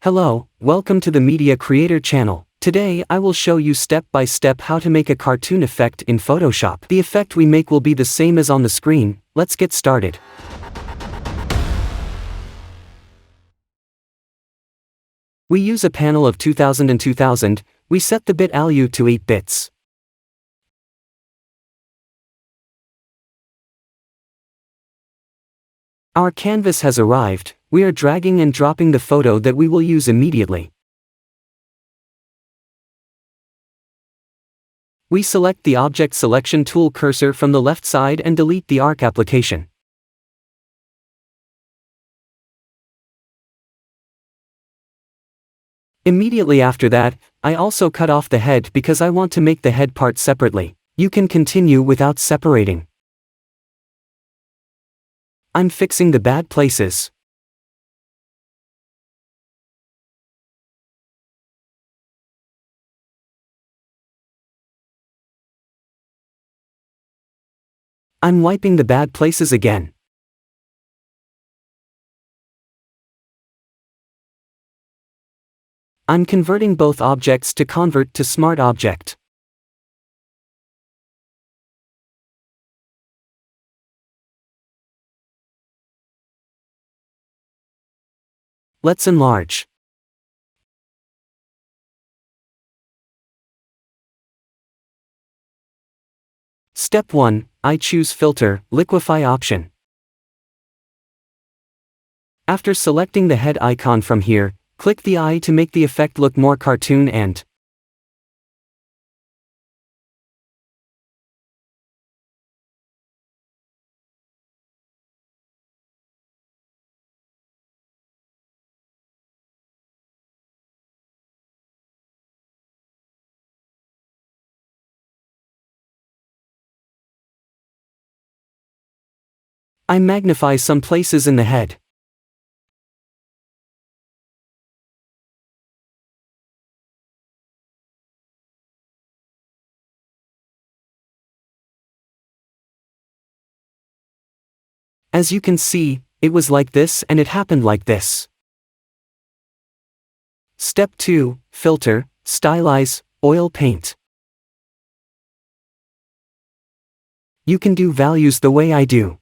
Hello, welcome to the Media Creator channel. Today I will show you step by step how to make a cartoon effect in Photoshop. The effect we make will be the same as on the screen. Let's get started. We use a panel of 2000 and 2000, we set the bit value to 8 bits. Our canvas has arrived, we are dragging and dropping the photo that we will use immediately. We select the Object Selection tool cursor from the left side and delete the arc application. Immediately after that, I also cut off the head because I want to make the head part separately. You can continue without separating. I'm fixing the bad places. I'm wiping the bad places again. I'm converting both objects to convert to Smart Object. Let's enlarge. Step 1, I choose Filter, Liquify option. After selecting the head icon from here, click the eye to make the effect look more cartoon and I magnify some places in the head. As you can see, it was like this and it happened like this. Step 2, Filter, Stylize, Oil Paint. You can do values the way I do.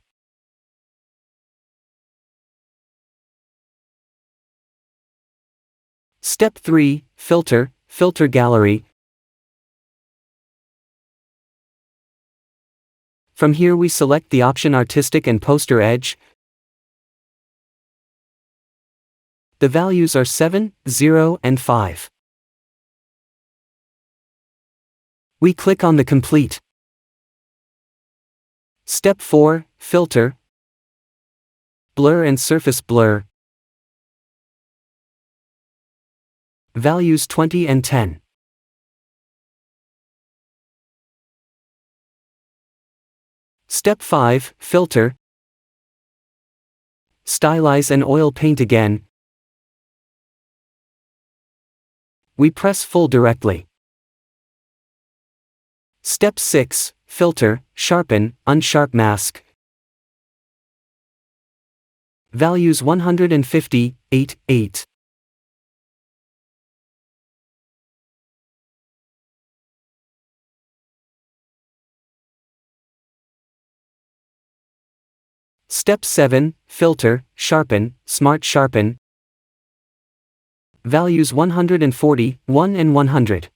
Step 3, Filter, Filter Gallery. From here we select the option Artistic and Poster Edge. The values are 7, 0, and 5. We click on the Complete. Step 4, Filter, Blur and Surface Blur. Values 20 and 10. Step 5, Filter, Stylize and Oil Paint again. We press Full directly. Step 6, Filter, Sharpen, Unsharp Mask. Values 150, 8, 8. Step 7, Filter, Sharpen, Smart Sharpen. Values 140, 1 and 100.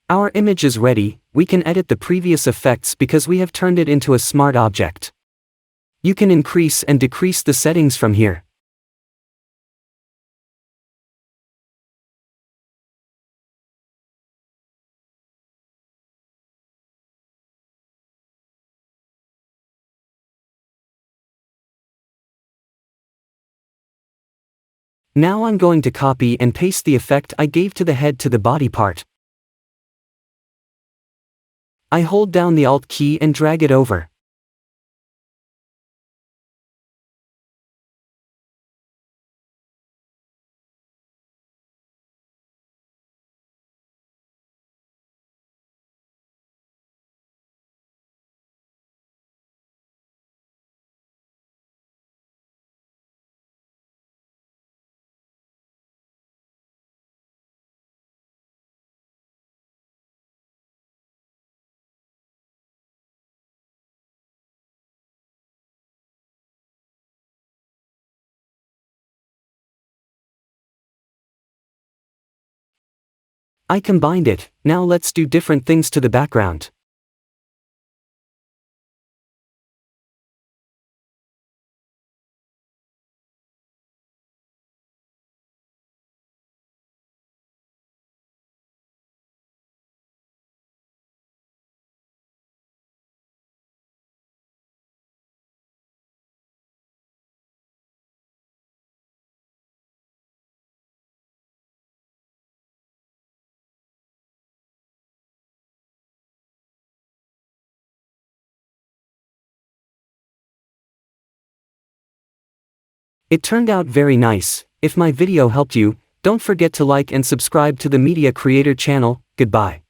Our image is ready, we can edit the previous effects because we have turned it into a smart object. You can increase and decrease the settings from here. Now I'm going to copy and paste the effect I gave to the head to the body part. I hold down the Alt key and drag it over. I combined it, now let's do different things to the background. It turned out very nice. If my video helped you, don't forget to like and subscribe to the Media Creator channel. Goodbye.